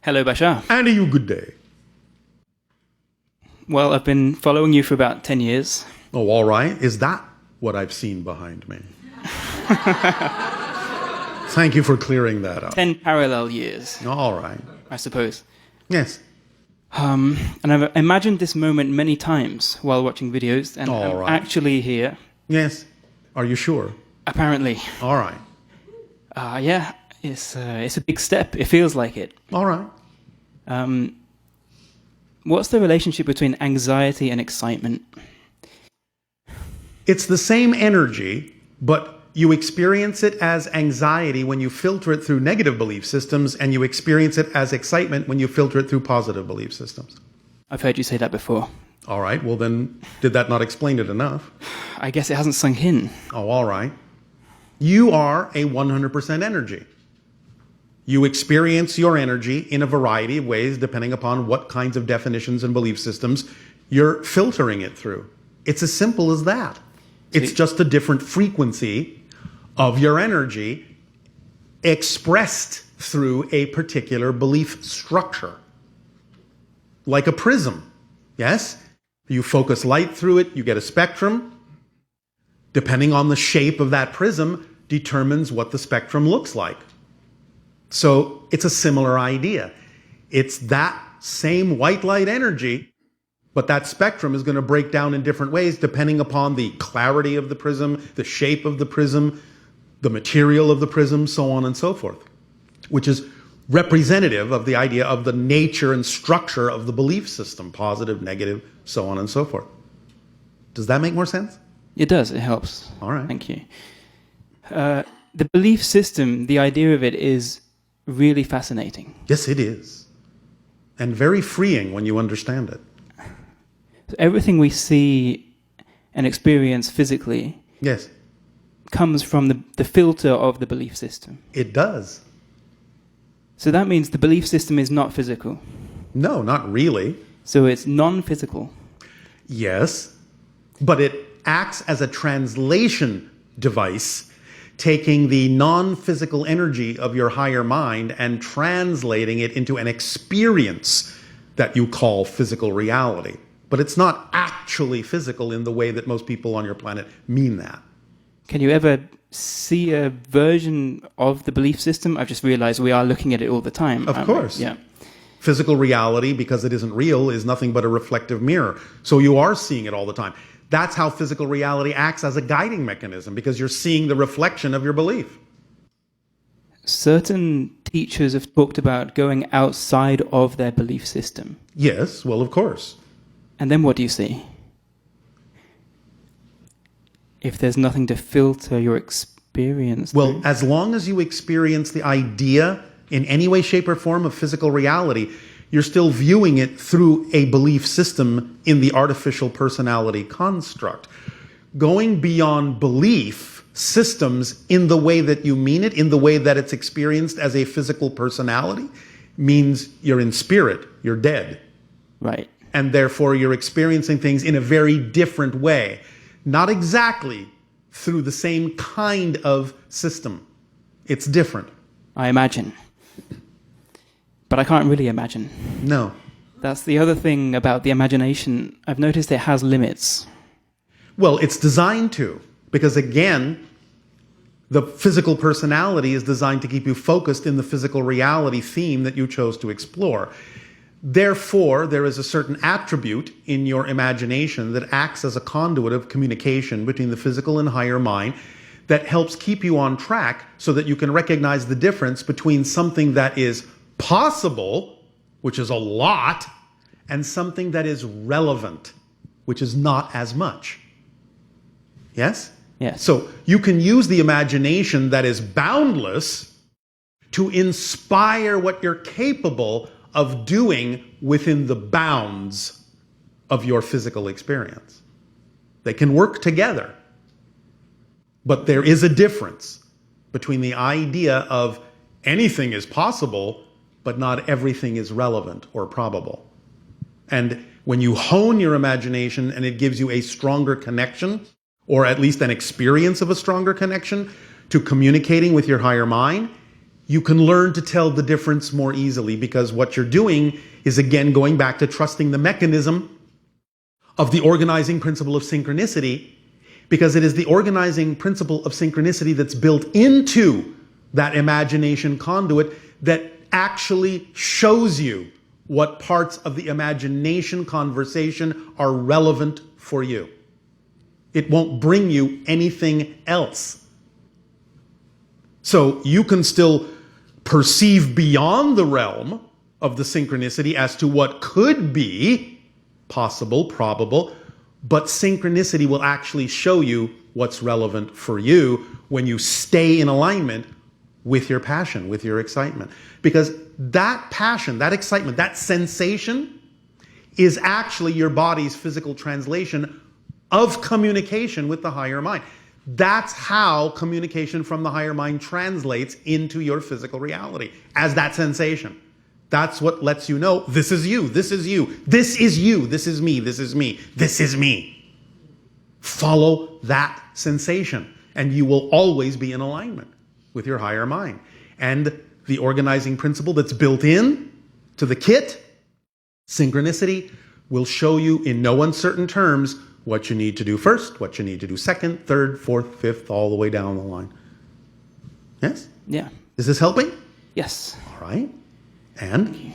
Hello, Bashar. Andy, you good day. Well, I've been following you for about 10 years. Oh, all right. Is that what I've seen behind me? Thank you for clearing that up. 10 parallel years, All right. I suppose. Yes. And I've imagined this moment many times while watching videos, and All I'm right. actually here, Yes. Are you sure? apparently. All right. Yeah, it's a big step. It feels like it. All right. What's the relationship between anxiety and excitement? It's the same energy, but you experience it as anxiety when you filter it through negative belief systems, and you experience it as excitement when you filter it through positive belief systems. I've heard you say that before. All right. Well, then, did that not explain it enough? I guess it hasn't sunk in. Oh, all right. You are a 100% energy. You experience your energy in a variety of ways depending upon what kinds of definitions and belief systems you're filtering it through. It's as simple as that. It's just a different frequency of your energy expressed through a particular belief structure. Like a prism, yes? You focus light through it, you get a spectrum. Depending on the shape of that prism determines what the spectrum looks like. So it's a similar idea. It's that same white light energy, but that spectrum is going to break down in different ways depending upon the clarity of the prism, the shape of the prism, the material of the prism, so on and so forth, which is representative of the idea of the nature and structure of the belief system, positive, negative, so on and so forth. Does that make more sense? It does. It helps. All right. Thank you. The belief system, the idea of it is really fascinating. Yes, it is. And very freeing when you understand it. So everything we see and experience physically Yes, comes from the filter of the belief system. it does. So that means the belief system is not physical. No, not really. So it's non-physical. Yes, but it acts as a translation device, taking the non-physical energy of your higher mind and translating it into an experience that you call physical reality. But it's not actually physical in the way that most people on your planet mean that. Can you ever see a version of the belief system? I've just realized we are looking at it all the time. Of course. Yeah. Physical reality, because it isn't real, is nothing but a reflective mirror. So you are seeing it all the time. That's how physical reality acts as a guiding mechanism, because you're seeing the reflection of your belief. Certain teachers have talked about going outside of their belief system. Yes, well, of course. And then what do you see? If there's nothing to filter your experience. Well, as long as you experience the idea in any way, shape, or form of physical reality, you're still viewing it through a belief system in the artificial personality construct. Going beyond belief systems in the way that you mean it, in the way that it's experienced as a physical personality, means you're in spirit, you're dead. Right. And therefore you're experiencing things in a very different way. Not exactly through the same kind of system. It's different. I imagine. But I can't really imagine. No. That's the other thing about the imagination. I've noticed it has limits. Well, it's designed to, because again, the physical personality is designed to keep you focused in the physical reality theme that you chose to explore. Therefore, there is a certain attribute in your imagination that acts as a conduit of communication between the physical and higher mind that helps keep you on track so that you can recognize the difference between something that is possible, which is a lot, and something that is relevant, which is not as much. Yes? Yes. So you can use the imagination that is boundless to inspire what you're capable of doing within the bounds of your physical experience. They can work together. But there is a difference between the idea of anything is possible, but not everything is relevant or probable. And when you hone your imagination and it gives you a stronger connection, or at least an experience of a stronger connection to communicating with your higher mind, you can learn to tell the difference more easily, because what you're doing is, again, going back to trusting the mechanism of the organizing principle of synchronicity, because it is the organizing principle of synchronicity that's built into that imagination conduit that actually shows you what parts of the imagination conversation are relevant for you. It won't bring you anything else. So you can still perceive beyond the realm of the synchronicity as to what could be possible, probable, but synchronicity will actually show you what's relevant for you when you stay in alignment with your passion, with your excitement. Because that passion, that excitement, that sensation is actually your body's physical translation of communication with the higher mind. That's how communication from the higher mind translates into your physical reality, as that sensation. That's what lets you know, this is you, this is you, this is you, this is me, this is me, this is me. Follow that sensation, and you will always be in alignment with your higher mind. And the organizing principle that's built in to the kit, synchronicity, will show you in no uncertain terms what you need to do first, what you need to do second, third, fourth, fifth, all the way down the line. Yes? Yeah. Is this helping? Yes. All right. And?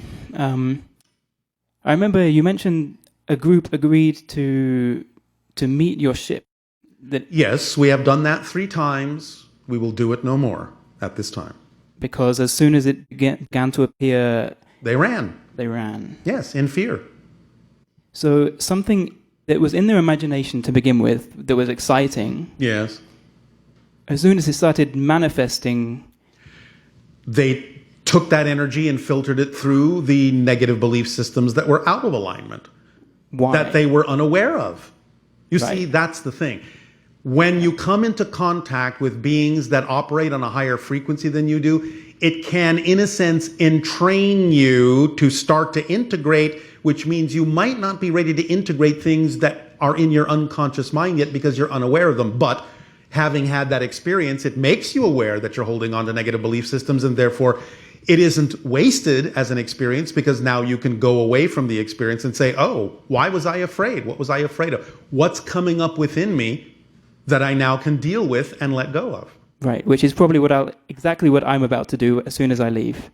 I remember you mentioned a group agreed to meet your ship. Yes, we have done that 3 times. We will do it no more at this time. Because as soon as it began to appear, They ran. they ran. Yes, in fear. So something that was in their imagination to begin with, that was exciting, Yes. as soon as it started manifesting, They took that energy and filtered it through the negative belief systems that were out of alignment, why? that they were unaware of. You Right. see, that's the thing. When you come into contact with beings that operate on a higher frequency than you do, it can, in a sense, entrain you to start to integrate, which means you might not be ready to integrate things that are in your unconscious mind yet because you're unaware of them. But having had that experience, it makes you aware that you're holding on to negative belief systems, and therefore it isn't wasted as an experience, because now you can go away from the experience and say, oh, why was I afraid? What was I afraid of? What's coming up within me that I now can deal with and let go of? Right, which is probably exactly what I'm about to do as soon as I leave.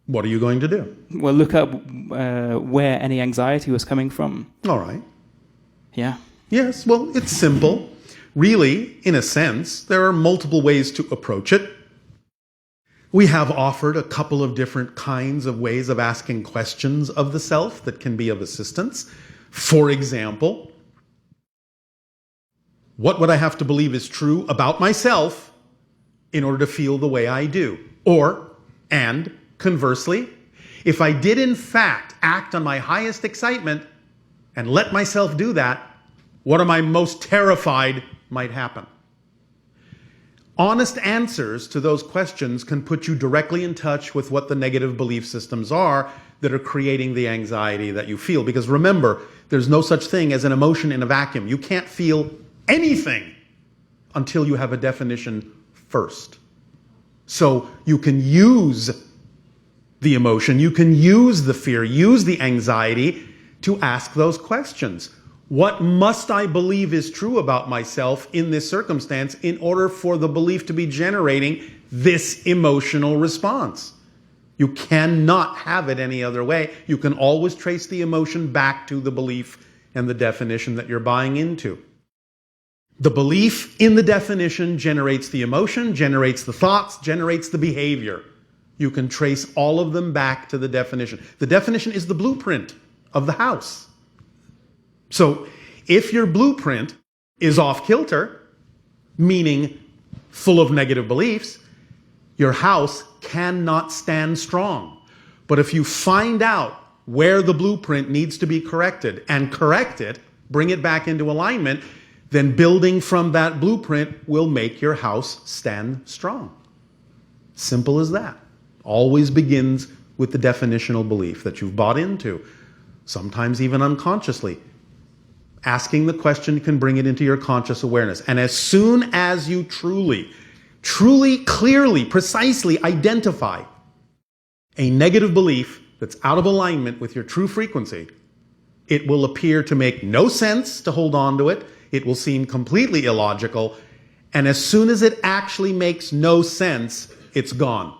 What are you going to do? Well, look up where any anxiety was coming from. All right. Yeah. Yes, well, it's simple. Really, in a sense, there are multiple ways to approach it. We have offered a couple of different kinds of ways of asking questions of the self that can be of assistance. For example, what would I have to believe is true about myself in order to feel the way I do? And conversely, if I did in fact act on my highest excitement and let myself do that, what am I most terrified might happen? Honest answers to those questions can put you directly in touch with what the negative belief systems are that are creating the anxiety that you feel. Because remember, there's no such thing as an emotion in a vacuum. You can't feel anything until you have a definition first. So you can use the emotion, you can use the fear, use the anxiety to ask those questions. What must I believe is true about myself in this circumstance in order for the belief to be generating this emotional response? You cannot have it any other way. You can always trace the emotion back to the belief and the definition that you're buying into. The belief in the definition generates the emotion, generates the thoughts, generates the behavior. You can trace all of them back to the definition. The definition is the blueprint of the house. So if your blueprint is off kilter, meaning full of negative beliefs, your house cannot stand strong. But if you find out where the blueprint needs to be corrected and correct it, bring it back into alignment, then building from that blueprint will make your house stand strong. Simple as that. Always begins with the definitional belief that you've bought into, sometimes even unconsciously. Asking the question can bring it into your conscious awareness. And as soon as you truly truly, clearly, precisely identify a negative belief that's out of alignment with your true frequency, it will appear to make no sense to hold on to it. It will seem completely illogical. And as soon as it actually makes no sense, it's gone.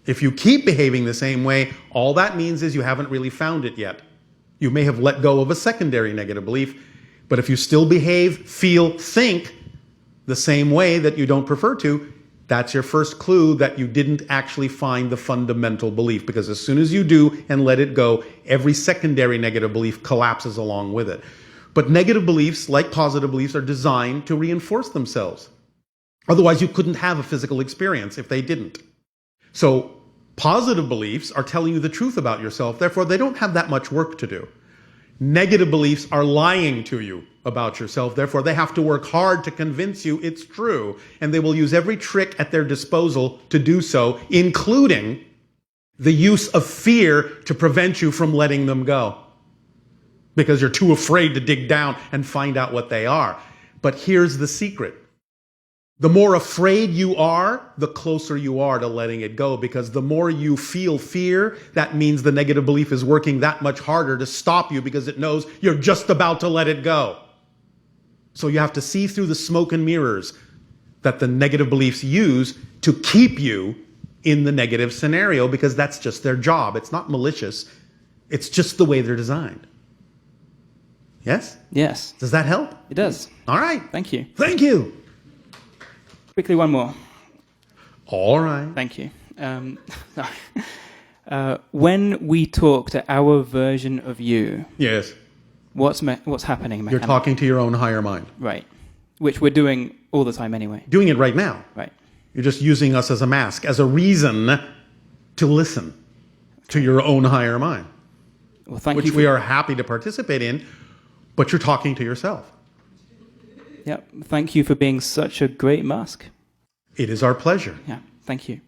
If you keep behaving the same way, all that means is you haven't really found it yet. You may have let go of a secondary negative belief, but if you still behave, feel, think the same way that you don't prefer to, that's your first clue that you didn't actually find the fundamental belief. Because as soon as you do and let it go, every secondary negative belief collapses along with it. But negative beliefs, like positive beliefs, are designed to reinforce themselves. Otherwise, you couldn't have a physical experience if they didn't. So positive beliefs are telling you the truth about yourself. Therefore, they don't have that much work to do. Negative beliefs are lying to you about yourself. Therefore, they have to work hard to convince you it's true. And they will use every trick at their disposal to do so, including the use of fear to prevent you from letting them go. Because you're too afraid to dig down and find out what they are. But here's the secret. The more afraid you are, the closer you are to letting it go, because the more you feel fear, that means the negative belief is working that much harder to stop you because it knows you're just about to let it go. So you have to see through the smoke and mirrors that the negative beliefs use to keep you in the negative scenario, because that's just their job. It's not malicious. It's just the way they're designed. Yes? Yes, Does that help? it does. All right. Thank you. Thank you. Quickly, one more. All right. Thank you. When we talk to our version of you, Yes. what's happening? You're mechanically? talking to your own higher mind. Right. Which we're doing all the time anyway. Doing it right now. Right. You're just using us as a mask, as a reason to listen to your own higher mind, Well, thank which you. we are happy to participate in, but you're talking to yourself. Yep. Thank you for being such a great mask. It is our pleasure. Yeah. Thank you.